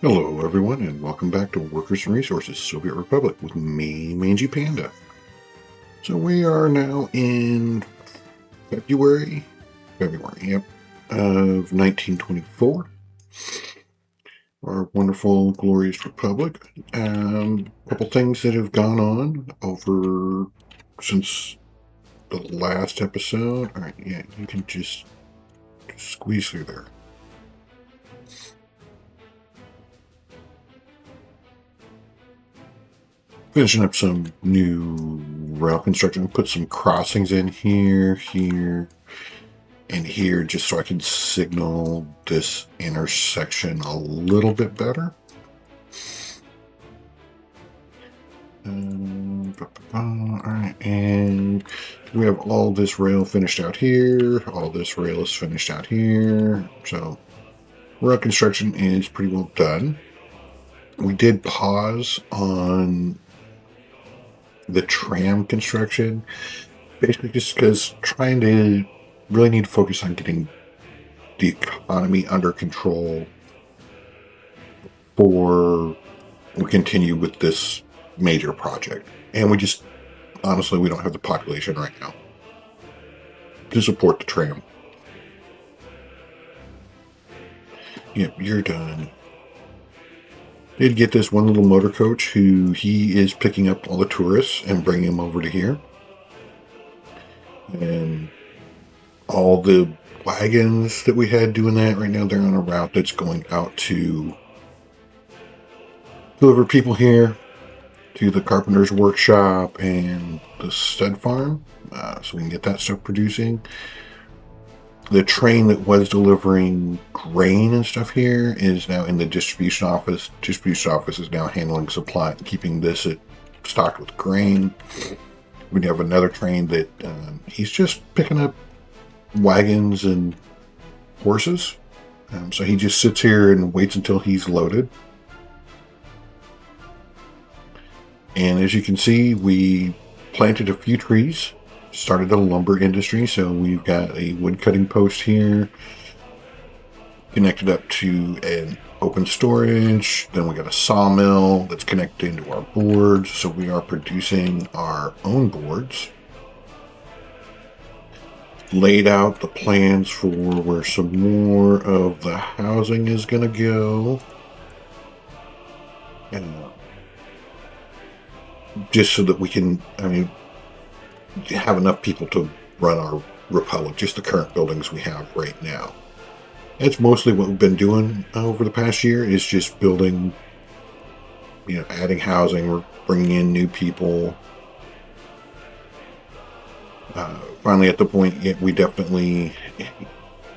Hello, everyone, and welcome back to Workers and Resources, Soviet Republic, with me, Mangy Panda. So we are now in February, yep, of 1924, our wonderful, glorious republic. A couple things that have gone on over since the last episode. All right, yeah, you can just squeeze through there. Finishing up some new rail construction. Put some crossings in here, and here, just so I can signal this intersection a little bit better. All right, and we have all this rail finished out here. All this rail is finished out here. So rail construction is pretty well done. We did pause on the tram construction, basically just because trying to really need to focus on getting the economy under control for we continue with this major project. And we just, honestly, we don't have the population right now to support the tram. Yep, you're done. Did get this one little motor coach who he is picking up all the tourists and bringing them over to here. And all the wagons that we had doing that right now, they're on a route that's going out to deliver people here to the carpenter's workshop and the stud farm, so we can get that stuff producing. The train that was delivering grain and stuff here is now in the distribution office. Distribution office is now handling supply, keeping this stocked with grain. We have another train that he's just picking up wagons and horses. So he just sits here and waits until he's loaded. And as you can see, we planted a few trees, started the lumber industry. So we've got a wood cutting post here connected up to an open storage. Then we got a sawmill that's connected into our boards. So we are producing our own boards. Laid out the plans for where some more of the housing is going to go. And just so that we can, have enough people to run our republic, just the current buildings we have right now. That's mostly what we've been doing over the past year, is just building, adding housing. We're bringing in new people. Finally at the point,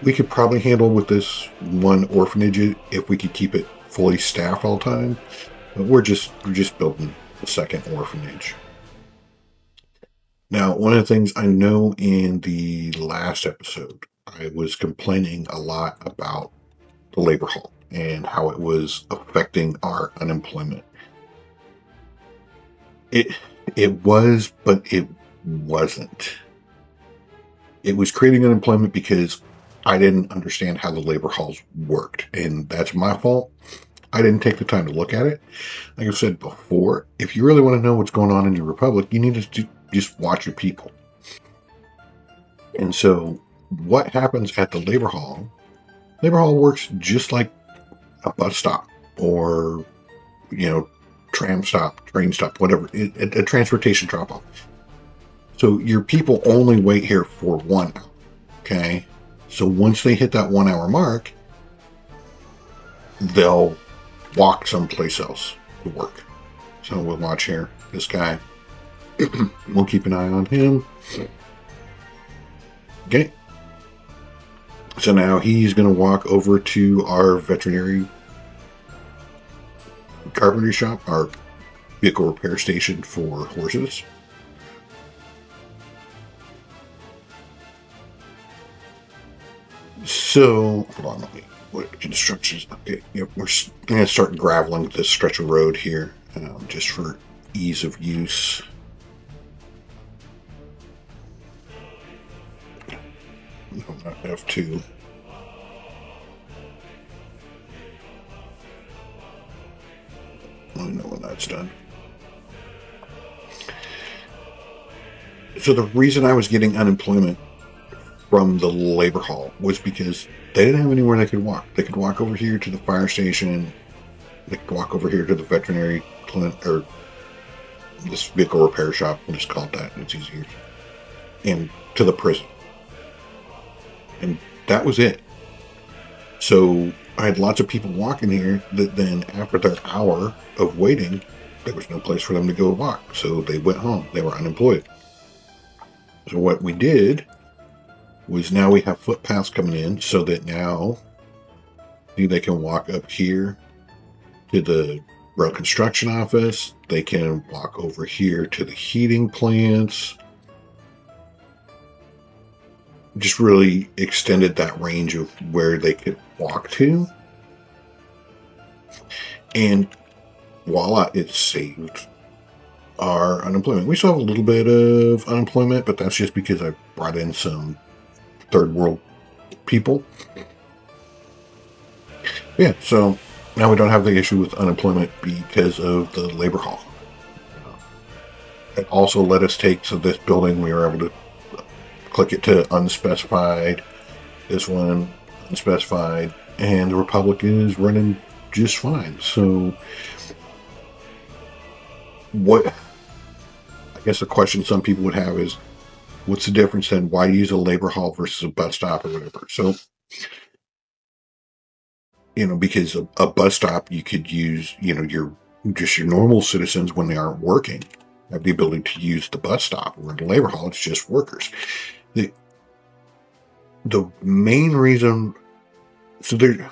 we could probably handle with this one orphanage if we could keep it fully staffed all the time. But we're just building a second orphanage. Now, one of the things I know in the last episode, I was complaining a lot about the labor hall and how it was affecting our unemployment. It was, but it wasn't. It was creating unemployment because I didn't understand how the labor halls worked, and that's my fault. I didn't take the time to look at it. Like I said before, if you really want to know what's going on in your republic, you need to just watch your people. And so what happens at the labor hall? Labor hall works just like a bus stop or, tram stop, train stop, whatever, a transportation drop-off. So your people only wait here for 1 hour, okay? So once they hit that 1 hour mark, they'll walk someplace else to work. So we'll watch here. This guy, we'll keep an eye on him. Okay. So now he's going to walk over to our veterinary carpentry shop, our vehicle repair station for horses. So, hold on, what constructions? Okay, yep, we're going to start graveling this stretch of road here, just for ease of use. No, not F2. I know when that's done. So the reason I was getting unemployment from the labor hall was because they didn't have anywhere they could walk. They could walk over here to the fire station. They could walk over here to the veterinary clinic, or this vehicle repair shop. We'll just call it that. It's easier. And to the prison. And that was it. So I had lots of people walking here that then, after their hour of waiting, there was no place for them to go walk. So they went home. They were unemployed. So what we did was, now we have footpaths coming in, so that now they can walk up here to the road construction office. They can walk over here to the heating plants. Just really extended that range of where they could walk to. And voila, it saved our unemployment. We still have a little bit of unemployment, but that's just because I brought in some third world people. Yeah, so now we don't have the issue with unemployment because of the labor hall. It also let us take, so this building, we were able to click it to unspecified, this one unspecified, and the Republic is running just fine. So what, I guess the question some people would have is, what's the difference then? Why use a labor hall versus a bus stop or whatever? So, because a bus stop, you could use, your normal citizens, when they aren't working, have the ability to use the bus stop. Or in the labor hall, it's just workers. The main reason, so there's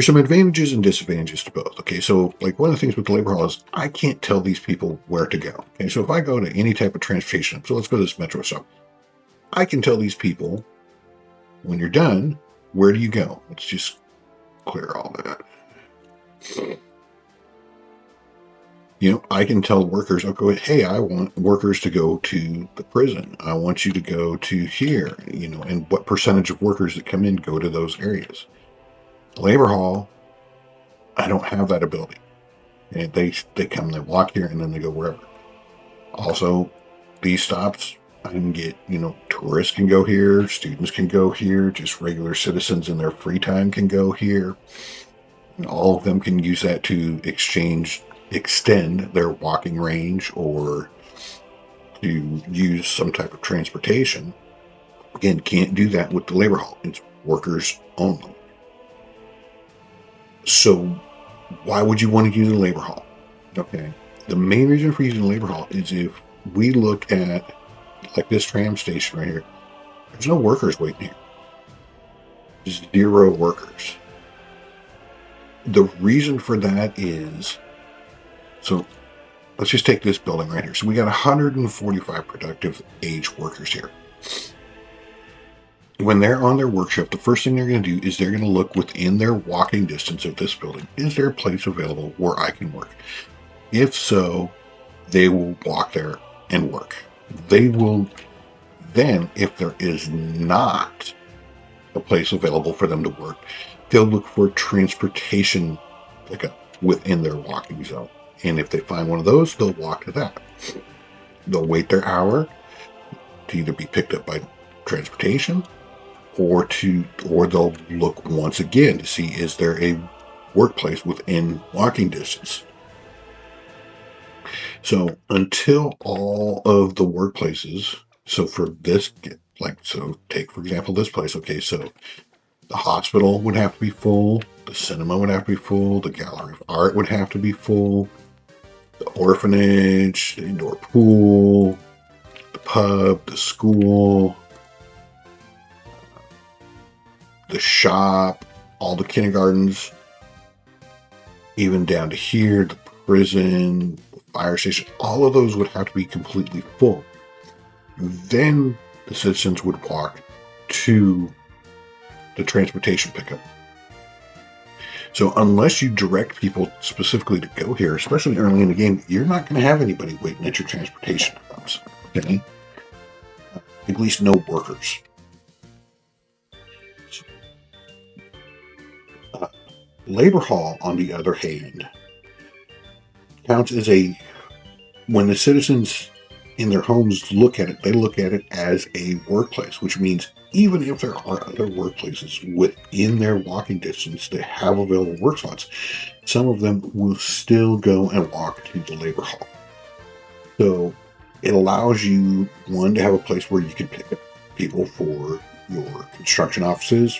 some advantages and disadvantages to both. Okay, so like one of the things with the labor hall is I can't tell these people where to go. Okay, so if I go to any type of transportation, so let's go to this metro stop, I can tell these people, when you're done, where do you go? Let's just clear all that. I can tell workers, okay, hey, I want workers to go to the prison. I want you to go to here, and what percentage of workers that come in go to those areas. Labor hall, I don't have that ability. And they come, they walk here, and then they go wherever. Also, these stops, I can get, tourists can go here, students can go here, just regular citizens in their free time can go here. And all of them can use that to extend their walking range, or to use some type of transportation. Again, can't do that with the labor hall. It's workers only. So why would you want to use a labor hall? Okay, the main reason for using a labor hall is, if we look at like this tram station right here, there's no workers waiting here. There's 0 workers. The reason for that is, so let's just take this building right here. So we got 145 productive age workers here. When they're on their work shift, the first thing they're going to do is they're going to look within their walking distance of this building. Is there a place available where I can work? If so, they will walk there and work. They will then, if there is not a place available for them to work, they'll look for transportation pickup within their walking zone. And if they find one of those, they'll walk to that. They'll wait their hour to either be picked up by transportation, or they'll look once again to see, is there a workplace within walking distance. So until all of the workplaces, so for this, so take for example this place. Okay, so the hospital would have to be full, the cinema would have to be full, the gallery of art would have to be full, the orphanage, the indoor pool, the pub, the school, the shop, all the kindergartens, even down to here, the prison, the fire station, all of those would have to be completely full. Then the citizens would walk to the transportation pickup. So unless you direct people specifically to go here, especially early in the game, you're not going to have anybody waiting at your transportation pickups. Okay? At least no workers. Labor hall, on the other hand, counts as when the citizens in their homes look at it, they look at it as a workplace, which means even if there are other workplaces within their walking distance that have available work spots, some of them will still go and walk to the labor hall. So it allows you, one, to have a place where you can pick up people for your construction offices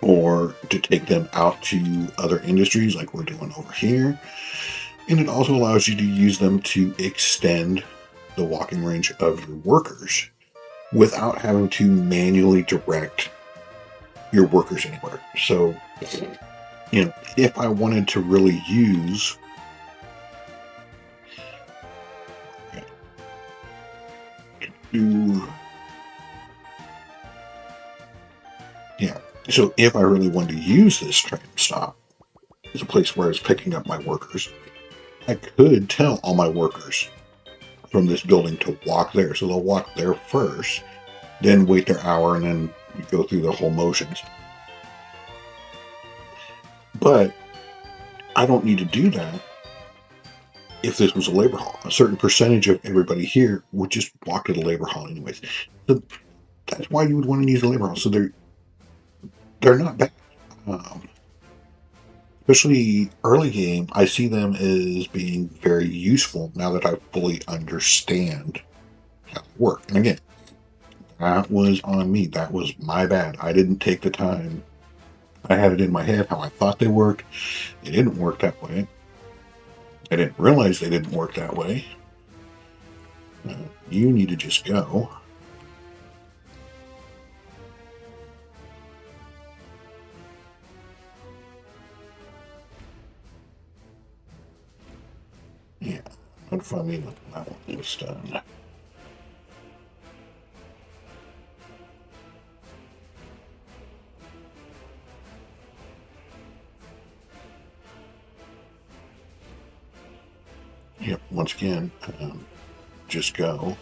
or to take them out to other industries like we're doing over here. And it also allows you to use them to extend the walking range of your workers without having to manually direct your workers anywhere. So, if I wanted to really use so if I really wanted to use this train stop as a place where I was picking up my workers, I could tell all my workers from this building to walk there. So they'll walk there first, then wait their hour, and then go through the whole motions. But I don't need to do that if this was a labor hall. A certain percentage of everybody here would just walk to the labor hall anyways. So that's why you would want to use a labor hall. So they're not bad. Especially early game, I see them as being very useful now that I fully understand how they work. And again, that was on me. That was my bad. I didn't take the time. I had it in my head how I thought they worked. They didn't work that way. I didn't realize they didn't work that way. You need to just go. Yeah, notify me when that one is done. Yep, once again, just go.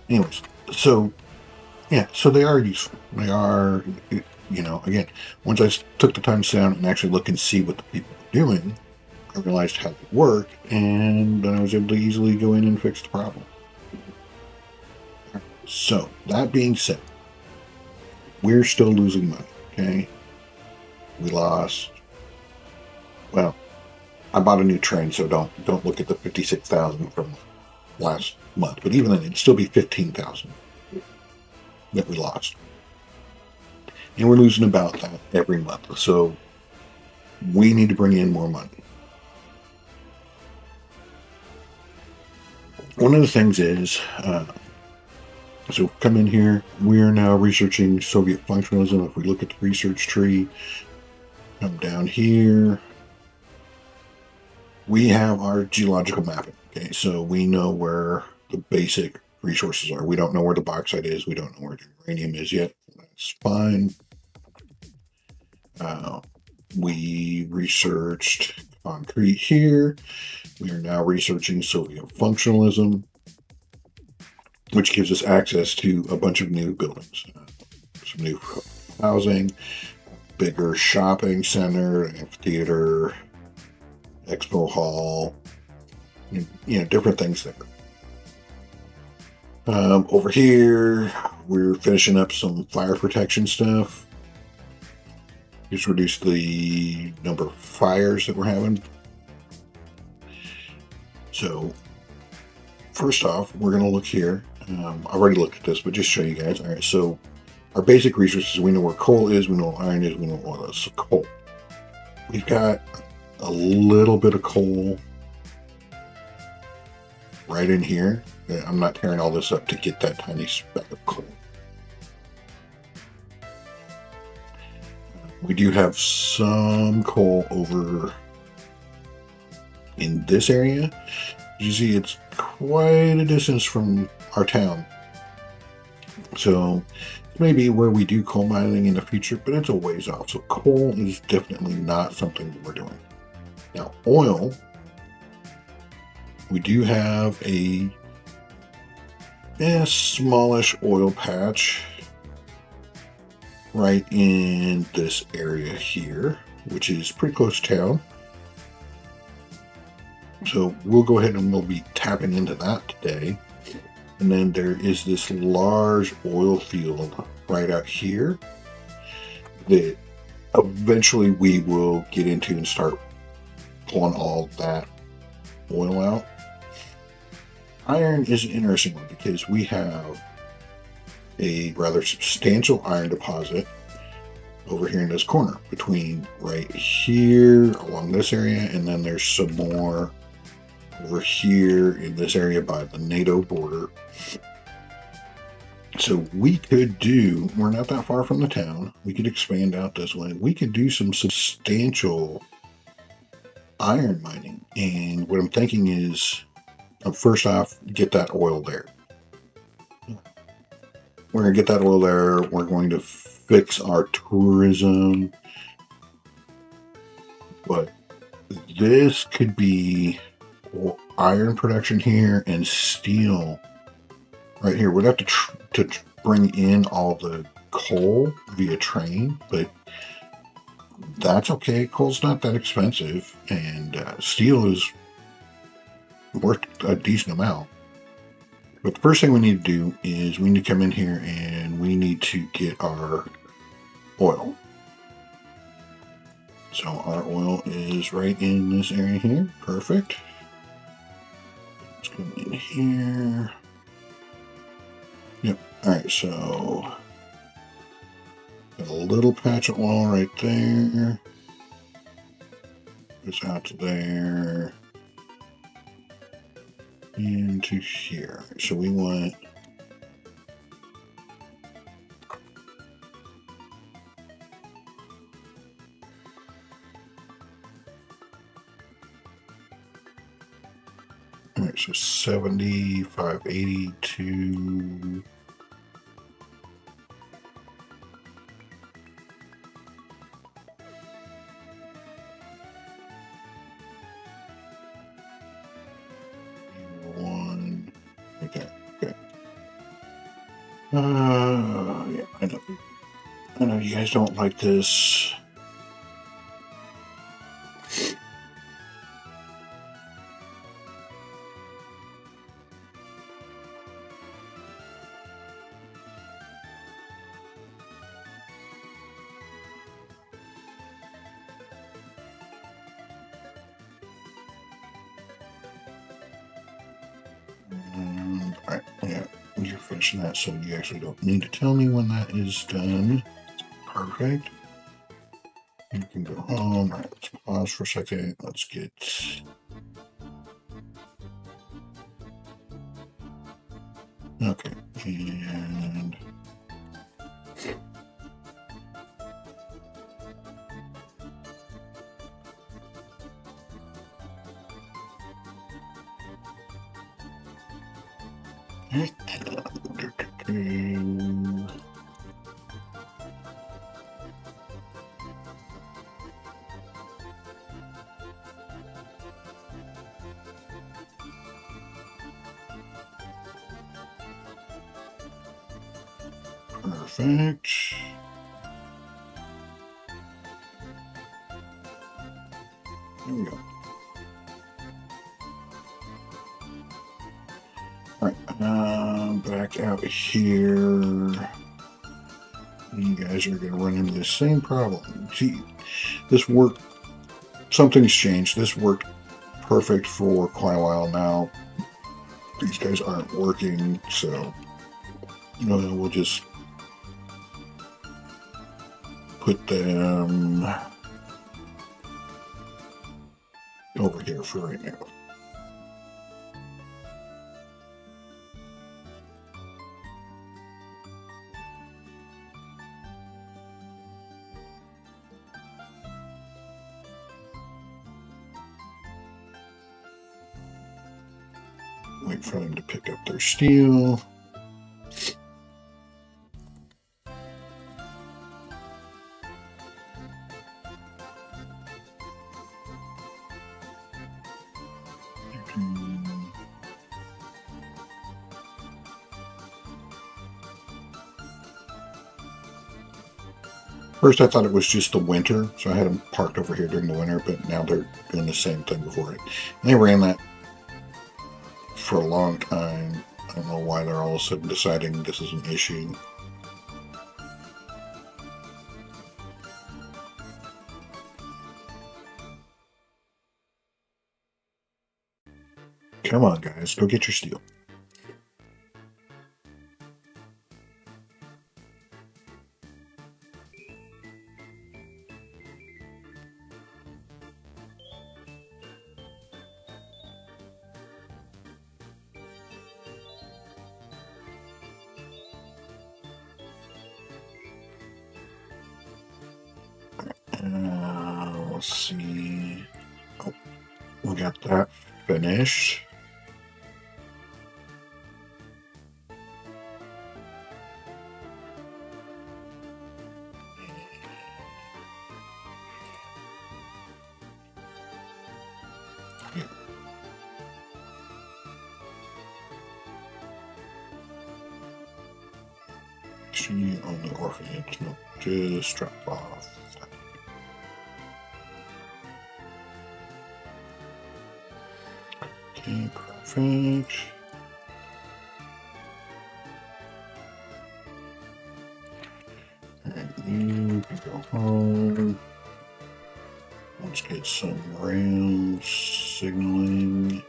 Anyways, so yeah, so they are useful. They are, again, once I took the time to sit down and actually look and see what the people were doing, I realized how they work, and then I was able to easily go in and fix the problem. So, that being said, we're still losing money, okay? We lost, well, I bought a new train, so don't look at the 56,000 from last month, but even then, it'd still be 15,000 that we lost. And we're losing about that every month. So we need to bring in more money. One of the things is, so come in here, we are now researching Soviet functionalism. If we look at the research tree, come down here, we have our geological mapping. Okay, so we know where the basic resources are. We don't know where the bauxite is. We don't know where the uranium is yet. That's fine. We researched concrete here. We are now researching Soviet functionalism, which gives us access to a bunch of new buildings, some new housing, bigger shopping center, amphitheater, expo hall, different things there. Over here, we're finishing up some fire protection stuff. Just reduce the number of fires that we're having. So, first off, we're going to look here. I've already looked at this, but just show you guys. All right, so our basic resources, we know where coal is, we know where iron is, we know what oil is. So coal. We've got a little bit of coal right in here. I'm not tearing all this up to get that tiny speck of coal. We do have some coal over in this area. You see, it's quite a distance from our town. So maybe where we do coal mining in the future, but it's a ways off. So coal is definitely not something that we're doing. Now, oil, we do have a smallish oil patch right in this area here, which is pretty close to town. So we'll go ahead and we'll be tapping into that today. And then there is this large oil field right out here that eventually we will get into and start pulling all that oil out. Iron is an interesting one because we have a rather substantial iron deposit over here in this corner between right here along this area, and then there's some more over here in this area by the NATO border. So we could do, we're not that far from the town, we could expand out this way. We could do some substantial iron mining. And what I'm thinking is, first off, get that oil there. We're going to get that oil there. We're going to fix our tourism. But this could be iron production here and steel right here. We'd have to bring in all the coal via train, but that's okay. Coal's not that expensive, and steel is worth a decent amount. But the first thing we need to do is we need to come in here and we need to get our oil. So our oil is right in this area here. Perfect. Let's come in here. Yep. All right. So got a little patch of oil right there. Goes out to there. Into here. So we want all right, so 75, 82. Okay, good. Yeah, I know you guys don't like this. All right, yeah, you're finishing that, so you actually don't need to tell me when that is done. Perfect. You can go home. All right, let's pause for a second. Let's get. Okay, and. Perfect. There we go. All right, back out here. You guys are going to run into the same problem. See, this worked. Something's changed. This worked perfect for quite a while now. These guys aren't working, so we'll just put them over here for right now. Wait for them to pick up their steel. First, I thought it was just the winter, so I had them parked over here during the winter, but now they're doing the same thing before it. And they ran that for a long time. I don't know why they're all of a sudden deciding this is an issue. Come on, guys, go get your steel. Let's see. Oh, we got that finished. She on the orphanage. No, just drop off. Okay, perfect. Alright, you can go home. Let's get some rail signaling.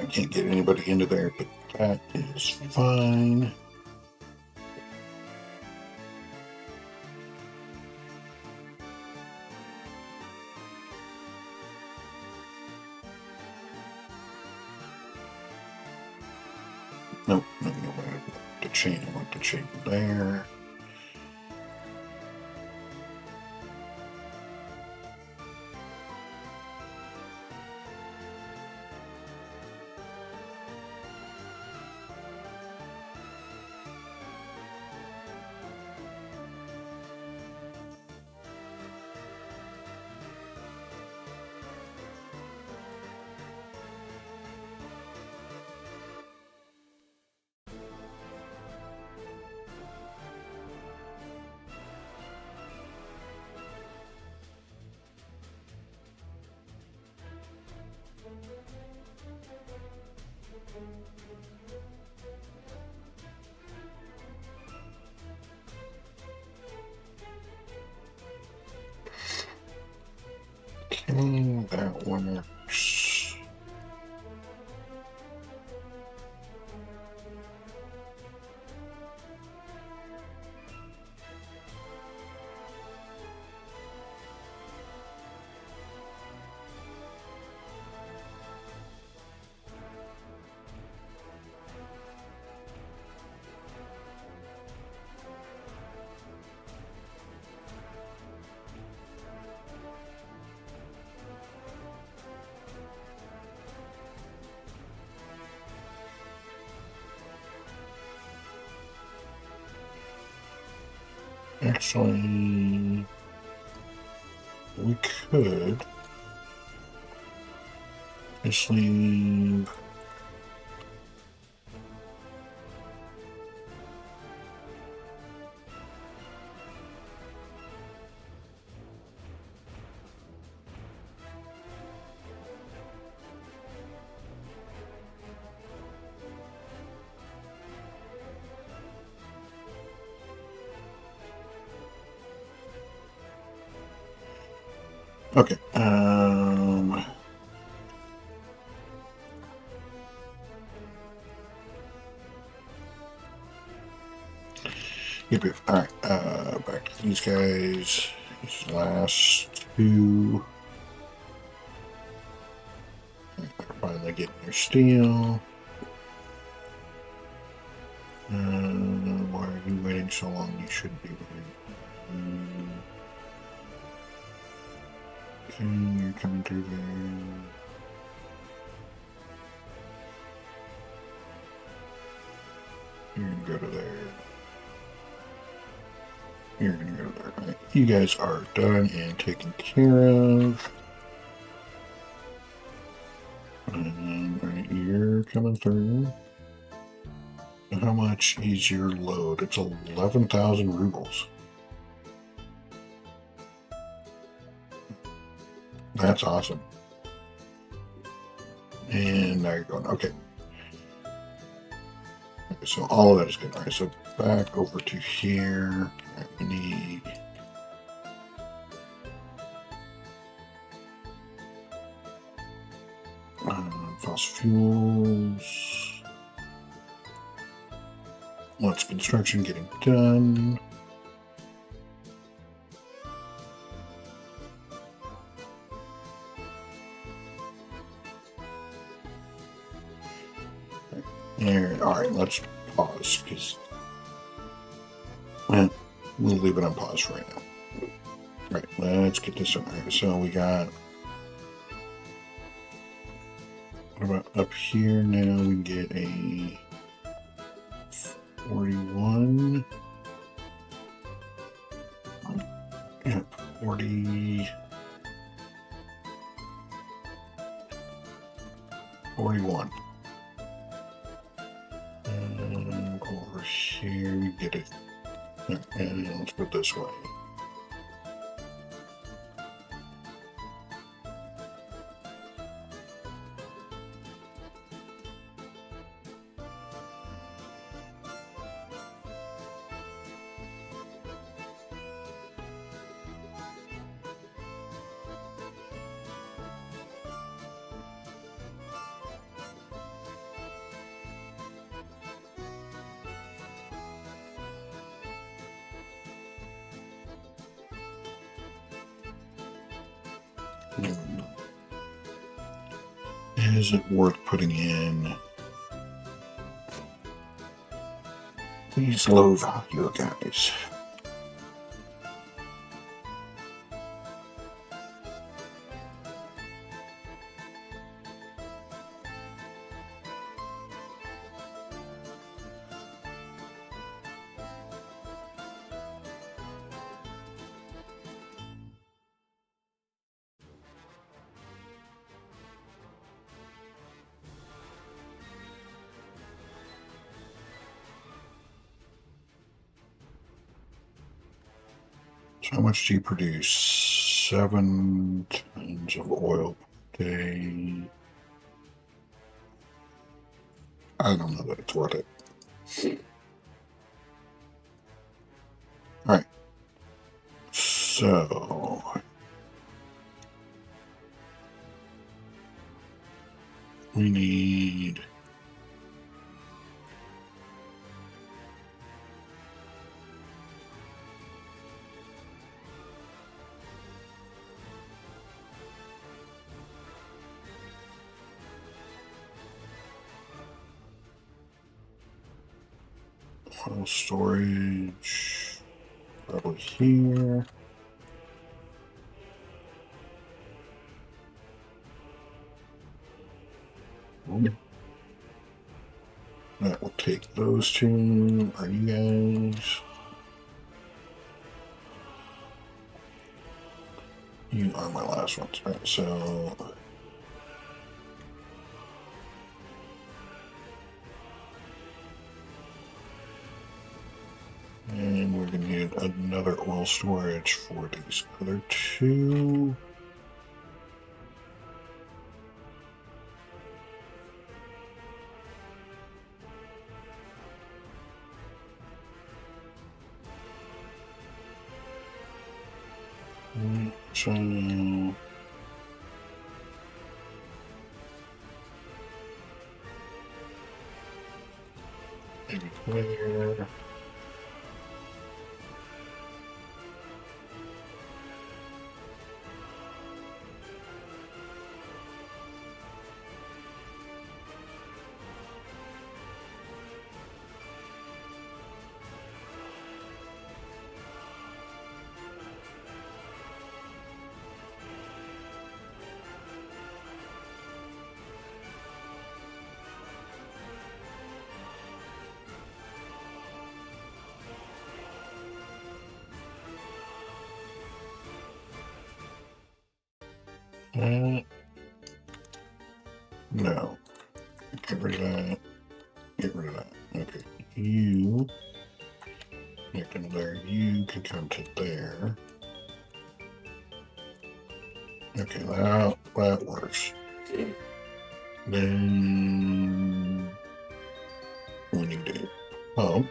I can't get anybody into there, but that is fine. Nope, no, the chain. I want the chain there. Okay, that one works. Actually, we could just leave. Okay. Yep. All right. Back to these guys. These last two. They're finally getting their steel. Why are you waiting so long? You shouldn't be waiting. Okay, you're coming through there. You're gonna go to there. You're gonna go to there, right? You guys are done and taken care of. And right, you're coming through. How much is your load? It's 11,000 rubles. That's awesome. And now you're going, okay. Okay, so all of that is good. All right, so back over to here. All right, we need fossil fuels. What's construction getting done? There. All right, let's pause because we'll leave it on pause for right now. All right, let's get this done. All right, so we got. What about up here now? We get a 41. Yep, 40. 41. And over here we get it. And let's put it this way. Is it worth putting in these low value guys? So how much do you produce? 7 tons of oil per day. I don't know that it's worth it. All right. So we need oil storage probably here. That will take those two. Are you guys? You are my last ones. All right, so and we're going to need another oil storage for these other two. So maybe there. that. No. Get rid of that. Get rid of that. Okay. You can there. You can come to there. Okay, that works. Then we need a pump.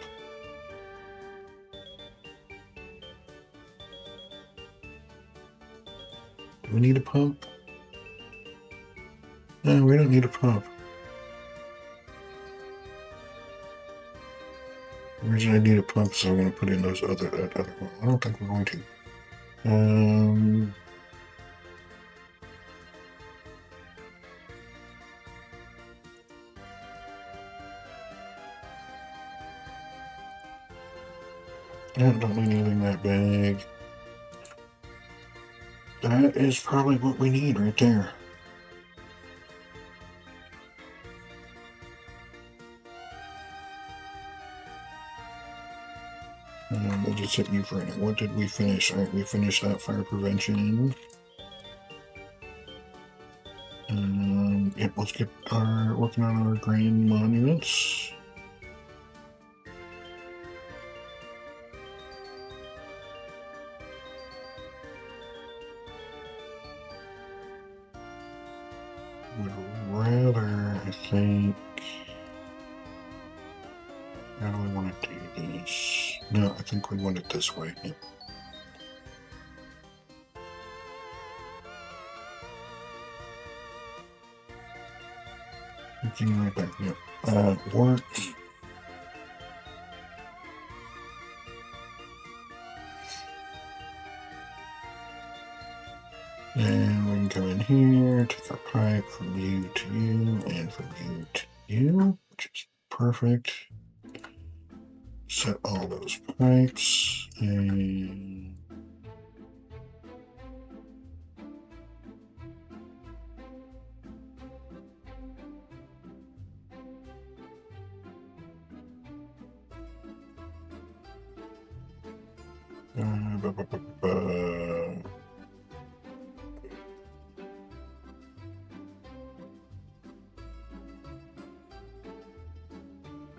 Do we need a pump? No, we don't need a pump. The reason I need a pump is I'm going to put in that other one. I don't think we're going to. I don't need anything that big. That is probably what we need right there. We'll just hit you for it. What did we finish? All right, we finished that fire prevention. Yep, let's get working on our grand monuments. Would rather, I think. How do we want to do this? No, I think we want it this way. Yep. Looking right back. Yep. Works. And we can come in here, take our pipe from you to you, and from you to you, which is perfect. Set all those pipes, and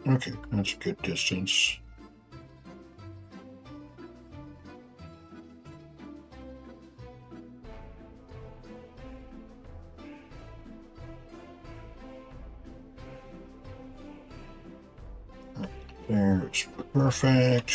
okay, that's a good distance. There's perfect.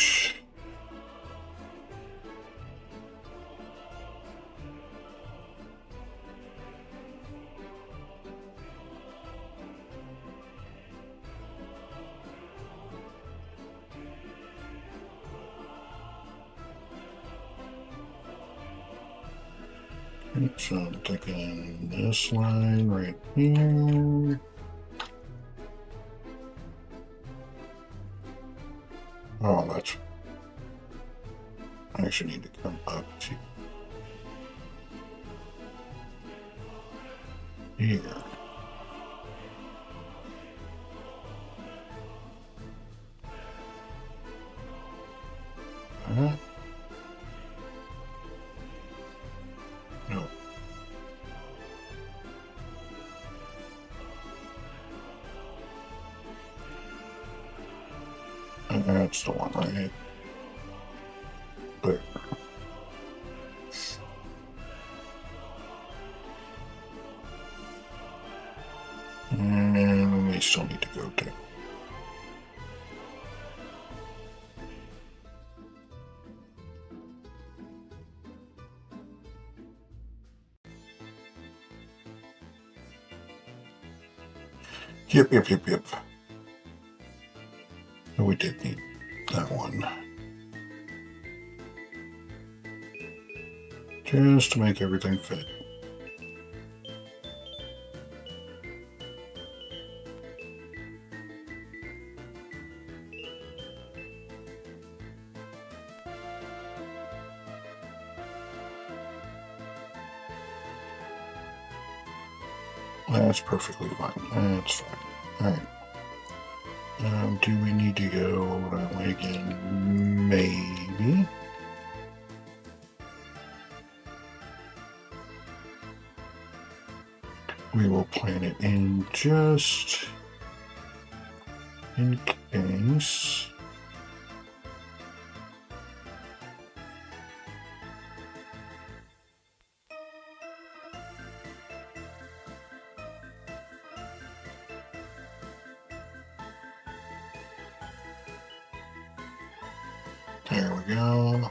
So I'm taking this line right here. Oh, that's. I actually need to come up to here. No. That's the one, right? There. And they still need to go too. Yep. So we did need that one. Just to make everything fit. That's perfectly fine. That's fine. Alright. Do we need to go that way again? Maybe. And just in case, there we go.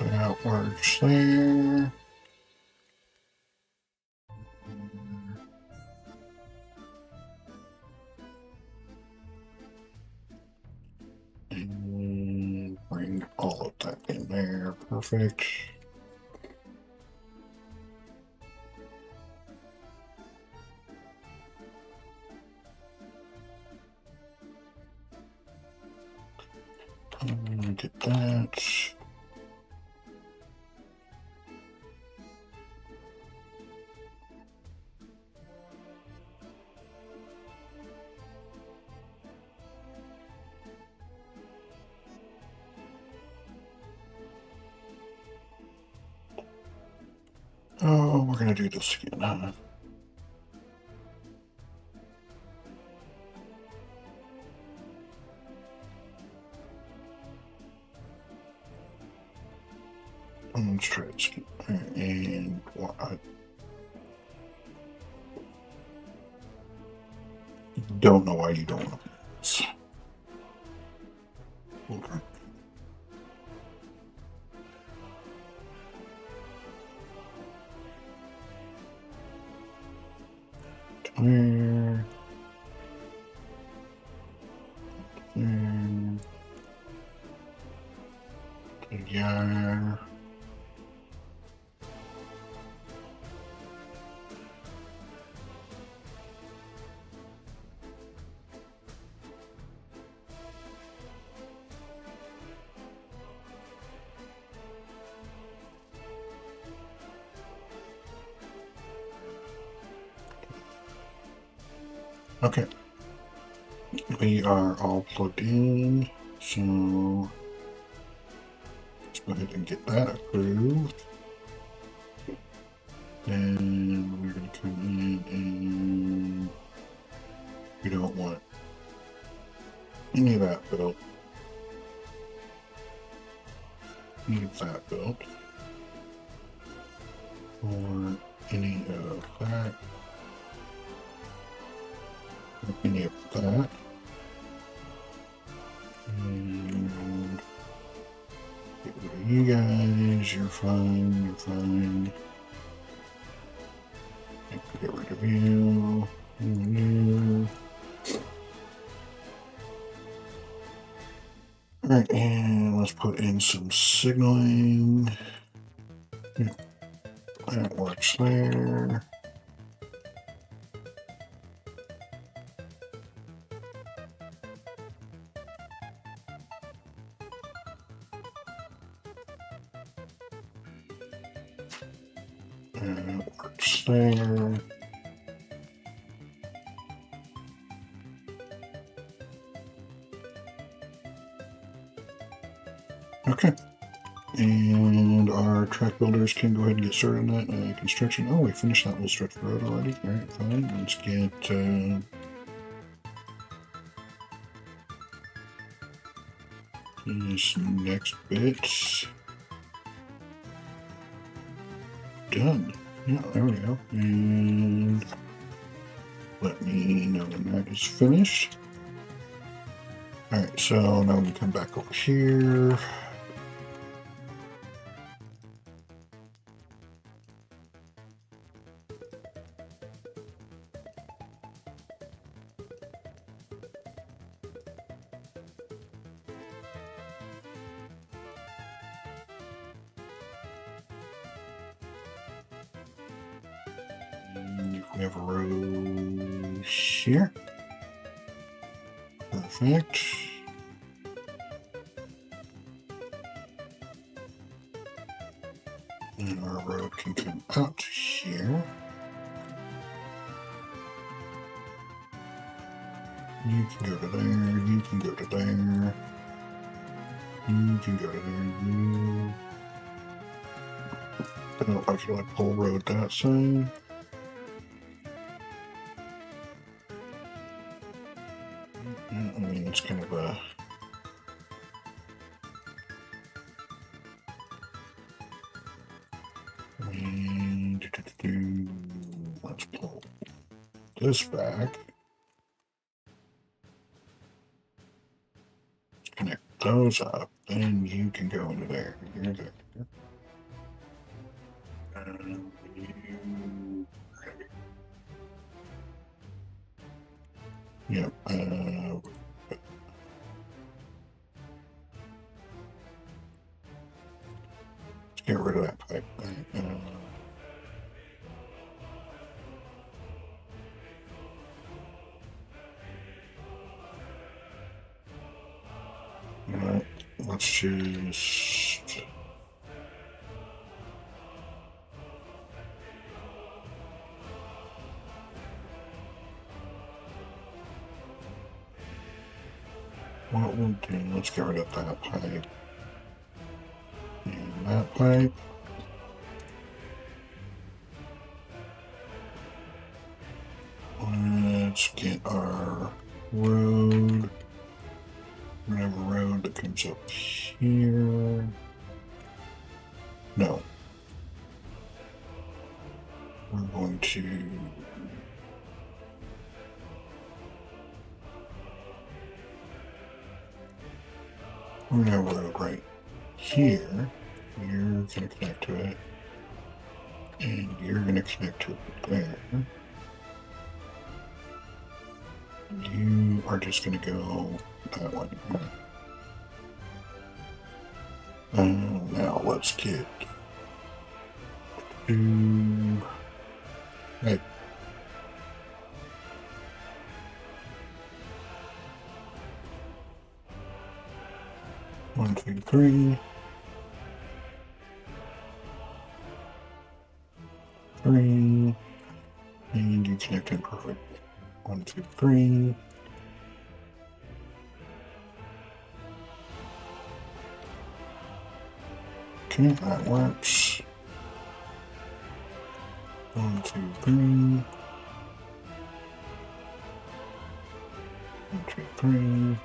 That works there. And bring all of that in there. Perfect. Get that. Oh, we're gonna do this again, huh? Let's try this again. And I don't know why you don't want to do this. Okay. Clear. Clear. Together. Okay. We are all plugged in, so let's go ahead and get that approved. Then we're going to come in and we don't want any of that built. Need that built. Or any of that. Or any of that. And get rid of you guys. You're fine. You're fine. Get rid of you. And you. Alright, and let's put in some signaling. Yeah, that works there. That works there. Okay. And our track builders can go ahead and get started on that construction. Oh, we finished that little stretch of road already. All right, fine. Let's get this next bit done. Yeah, there we go. And let me know when that is finished. All right, so now we can come back over here. if we have a road here. Perfect. And our road can come out here. You can go to there, you can go to there. You can go to there, I don't know if I feel like pull road that side. I mean, it's kind of a... Let's pull this back. Let's connect those up, then you can go into there. You're there. And you... Yep. Let's get rid of that pipe. Alright, let's just... What we'll do, let's get rid of that pipe. And that pipe. Let's get our road. We're gonna have a road that comes up here. No. We're going to... We're gonna have a road right here. You're gonna connect to it. And you're gonna connect to it there. You are just gonna go that way. Now let's get to... Hey. One, two, three. Three. And you connect in perfect. 1, 2, 3. Okay, that works. 1, 2, 3. 1, 2, 3.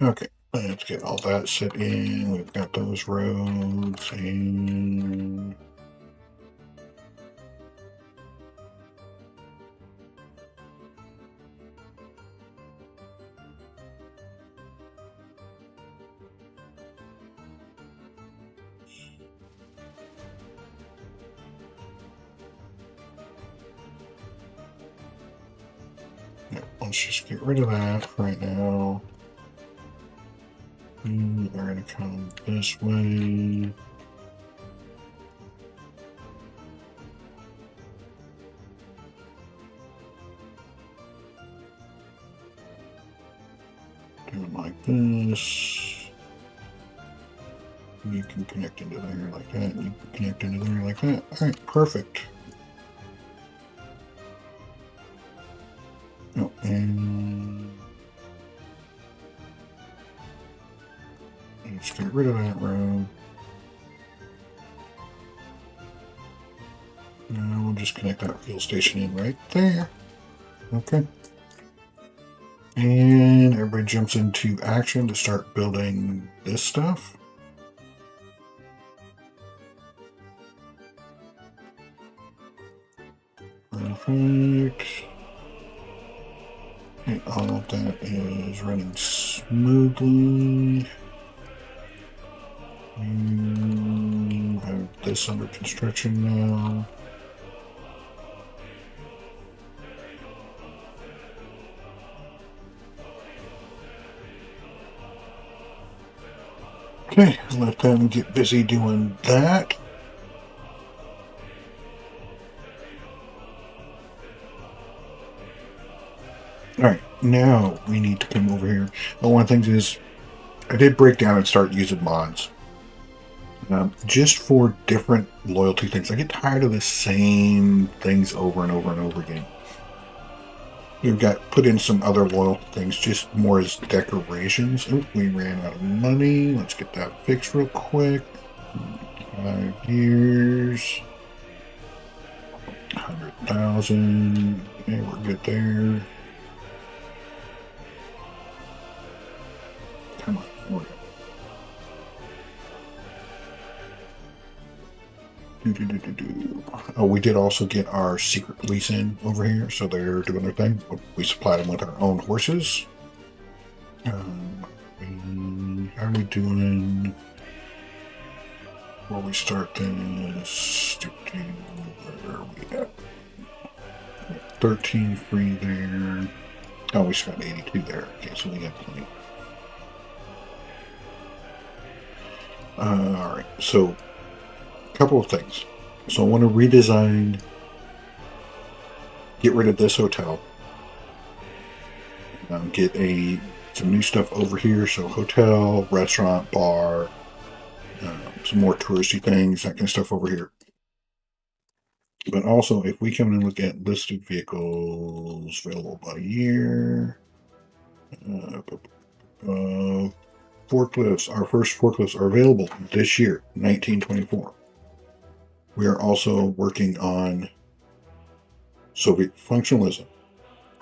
Okay, let's get all that set in. We've got those roads and... Yeah, let's just get rid of that right now. We are going to come this way. Do it like this. You can connect into there like that. You can connect into there like that. All right, perfect. Oh, and let's get rid of that road. Now we'll just connect that fuel station in right there. Okay. And everybody jumps into action to start building this stuff. Perfect. Okay, all of that is running smoothly. You have this under construction now. Okay, let them get busy doing that. Alright, now we need to come over here. One of the things is, I did break down and start using mods. Just for different loyalty things. I get tired of the same things over and over and over again. We've got put in some other loyalty things, just more as decorations. Oop, we ran out of money. Let's get that fixed real quick. 5 years. 100,000. Okay, we're good there. Come on. Oh, we did also get our secret police in over here, so they're doing their thing. We supplied them with our own horses. How are we doing? Before we start this, where are we at? 13 free there. Oh, we still got 82 there. Okay, so we got plenty. Alright, so a couple of things. So I want to redesign, get rid of this hotel, get some new stuff over here. So hotel, restaurant, bar, some more touristy things, that kind of stuff over here. But also, if we come and look at listed vehicles available by year, forklifts, our first forklifts are available this year, 1924. We are also working on Soviet functionalism,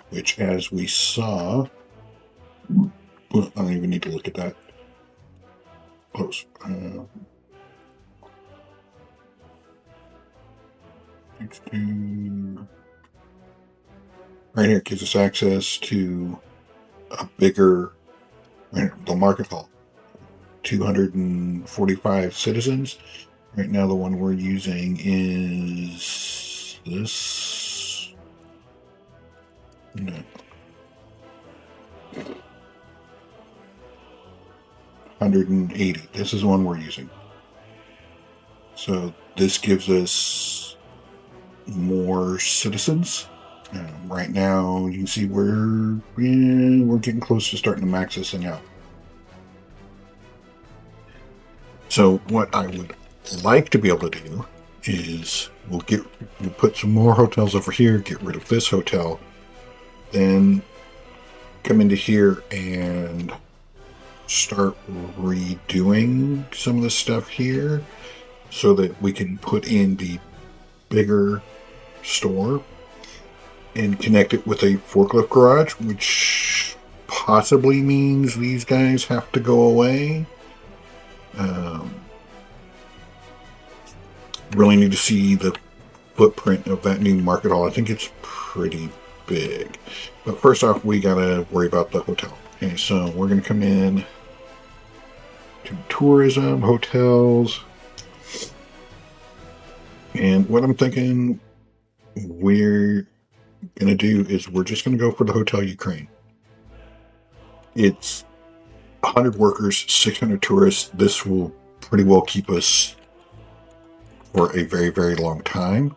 which, as we saw, I don't even need to look at that close. Right here gives us access to a bigger, the market hall. 245 citizens. Right now, the one we're using is this. No. 180. This is the one we're using. So this gives us more citizens. Right now, you can see we're getting close to starting to max this thing out. So what I would like to be able to do is we'll put some more hotels over here, get rid of this hotel, then come into here and start redoing some of the stuff here so that we can put in the bigger store and connect it with a forklift garage, which possibly means these guys have to go away. Really need to see the footprint of that new market hall. I think it's pretty big. But first off, we gotta worry about the hotel. Okay, so we're gonna come in to tourism, hotels. And what I'm thinking we're gonna do is we're just gonna go for the Hotel Ukraine. It's 100 workers, 600 tourists. This will pretty well keep us for a very, very long time.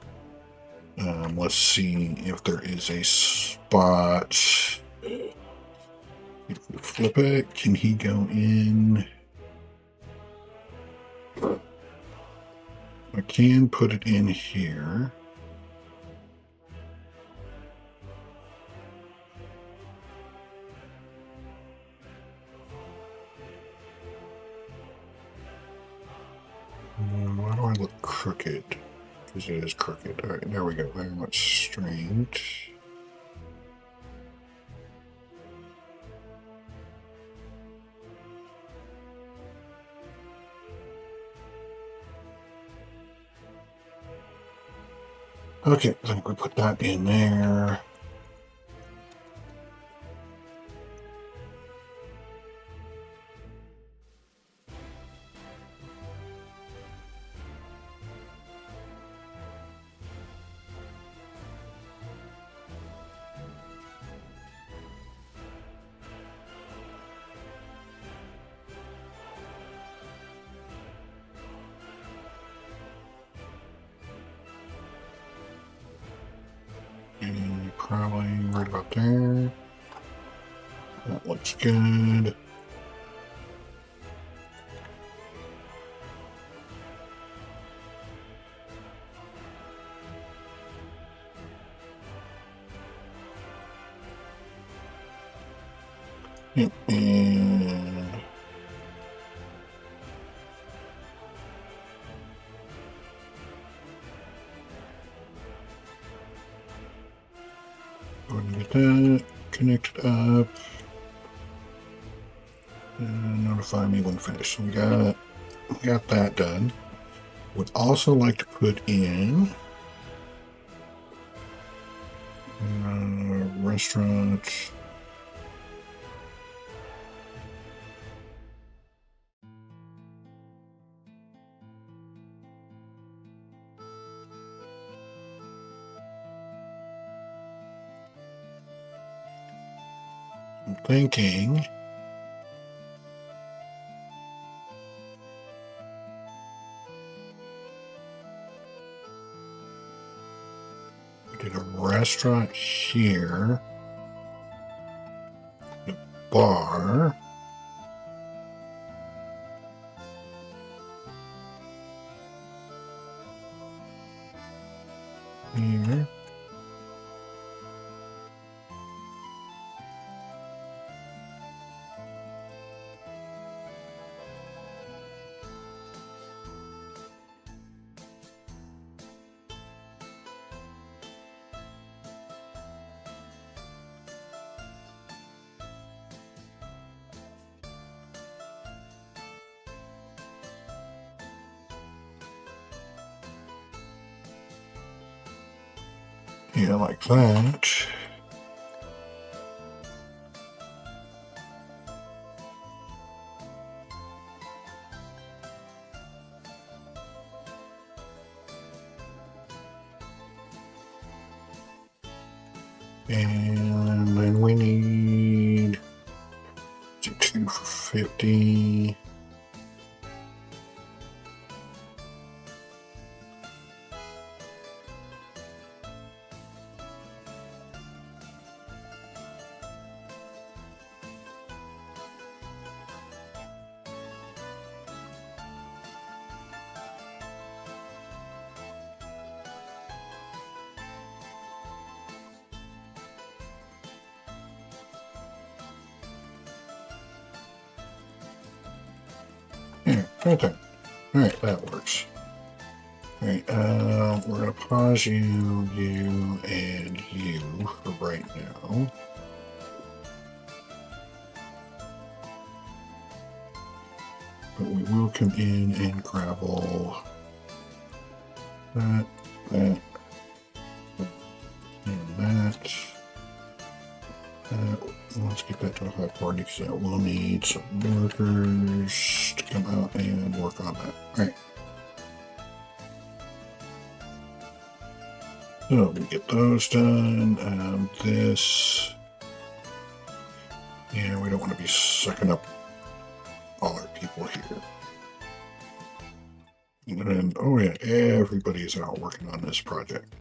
Let's see if there is a spot. If we flip it, can he go in? I can put it in here. Why do I look crooked? Because it is crooked. All right, there we go. Very much straight. Okay, I think we put that in there. probably right about there. That looks good. Yep, and go ahead and get that connected up. And notify me when finished. So we got that done. Would also like to put in restaurant. I'm thinking we did a restaurant here, a bar. Here. Yeah, like that. And then we need 2 for 50. Yeah, right there. Alright, that works. Alright, we're going to pause you, and you for right now. But we will come in and gravel that, and that. Let's get that to a high priority because that will need some workers to come out and work on that. Alright. So we get those done. This. Yeah, we don't want to be sucking up all our people here. And oh yeah, everybody's out working on this project.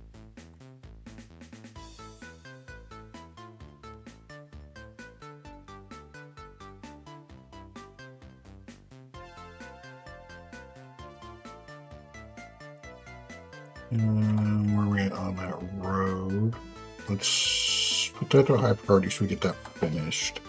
Where are we at on that road? Let's put that to a high priority so we get that finished.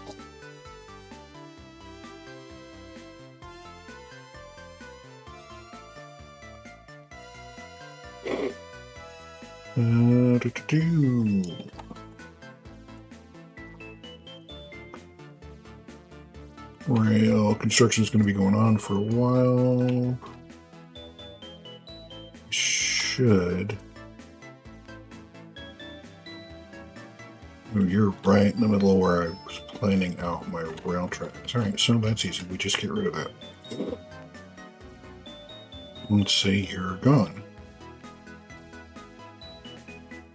Rail construction is going to be going on for a while. Should. Oh, you're right in the middle of where I was planning out my rail tracks. Alright, so that's easy. We just get rid of that. Let's say you're gone.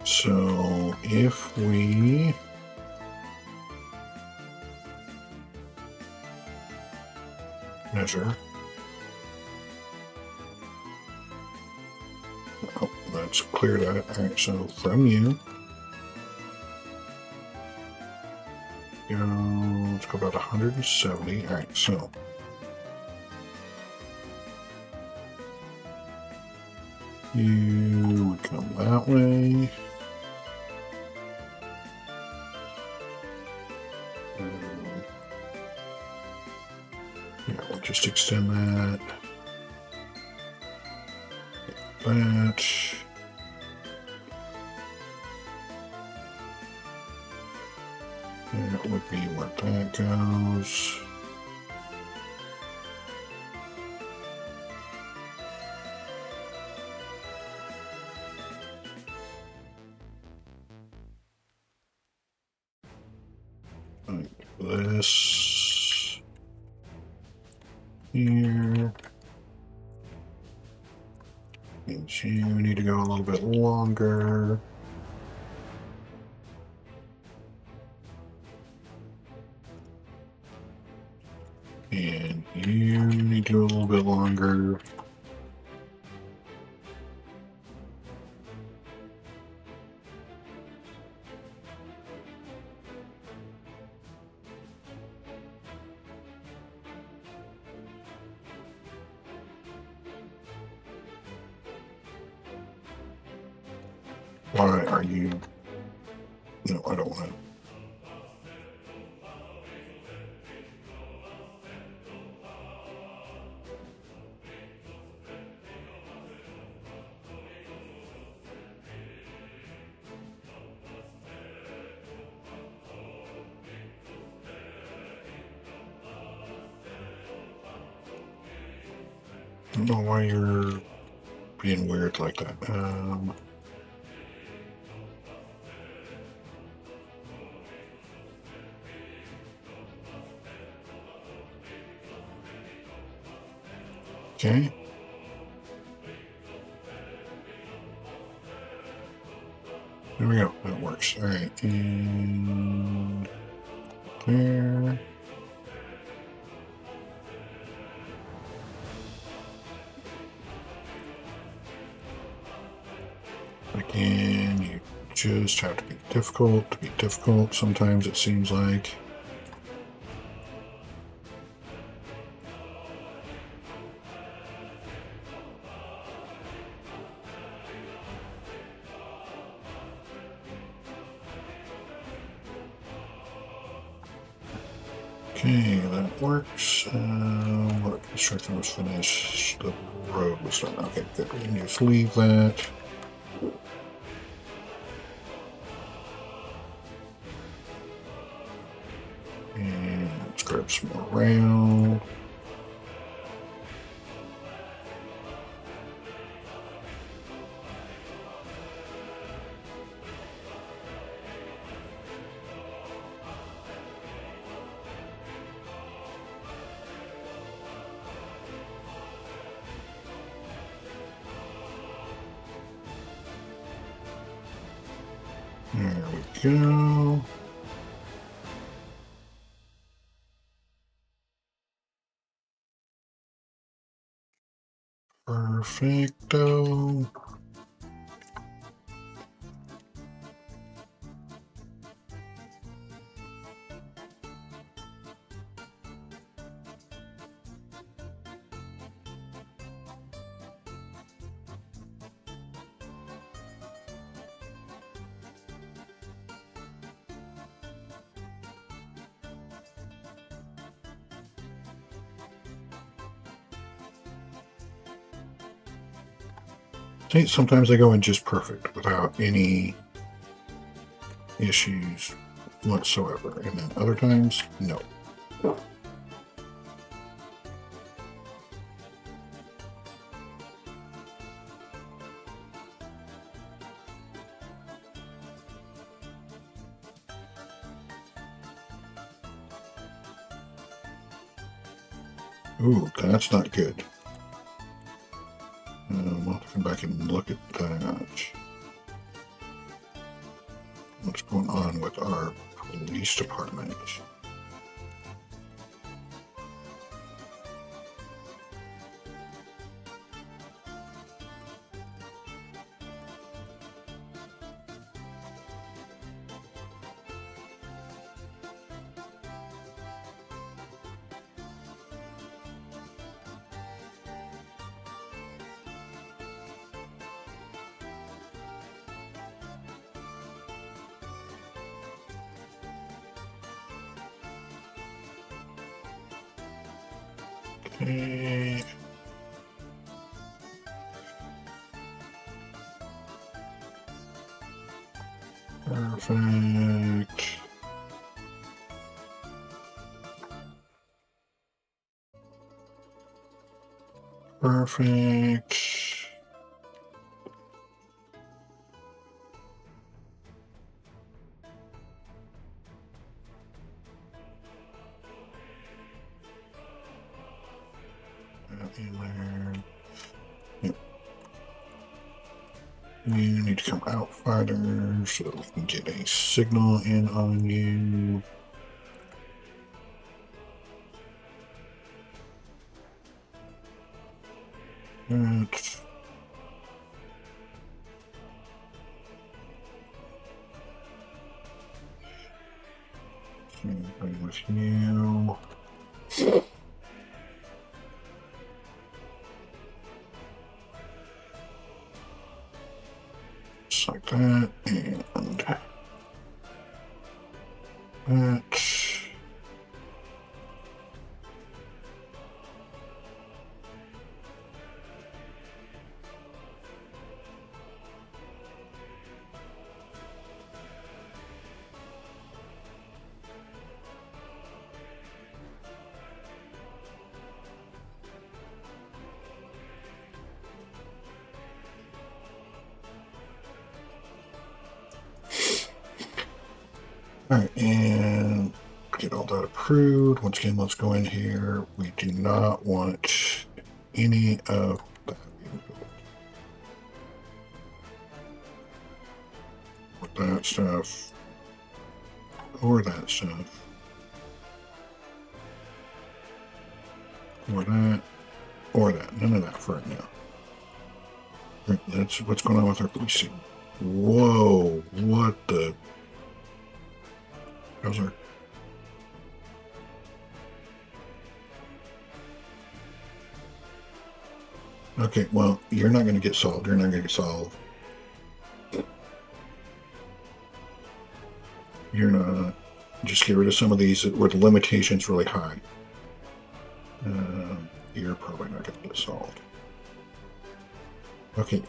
So if we measure, oh, let's clear that. All right, so from you, go. Let's go about 170. All right, so you would come that way. Yeah, we'll just extend that. That. That would be where that goes. Like this. Here. And you need to go a little bit longer. And you need to go a little bit longer. Why are you? No, I don't want to. I don't know why you're being weird like that. Okay. There we go. That works. All right. And there. Again, you just have to be difficult to be difficult. Sometimes it seems like. Okay, that works. What construction was finished? The road was done. Okay, good. We can just leave that. And let's grab some more rail. There we go. Perfecto. See, sometimes they go in just perfect without any issues whatsoever. And then other times, no. Ooh, that's not good. We'll have to come back and look at that. What's going on with our police department? Okay. Perfect. Perfect. In there. Yep. You need to come out farther so that we can get a signal in on you. That's same with you. Just like that, and that. All right, and get all that approved. Once again, let's go in here. We do not want any of that. Or that stuff. Or that stuff. Or that. Or that. None of that for right now. Right, that's what's going on with our policing. Whoa, what the? How's our? Okay, well, you're not going to get solved. You're not going to get solved. You're not. Just get rid of some of these where the limitation's really high. You're probably not going to get solved. Okay,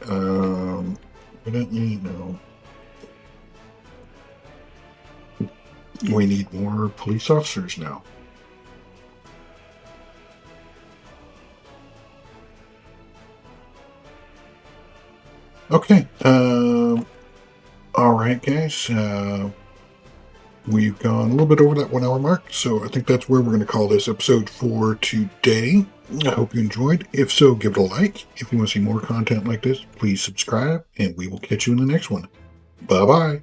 evidently, no. We need more police officers now. Okay, all right, guys. We've gone a little bit over that 1 hour mark, so I think that's where we're going to call this episode for today. I hope you enjoyed. If so, give it a like. If you want to see more content like this, please subscribe, and we will catch you in the next one. Bye bye.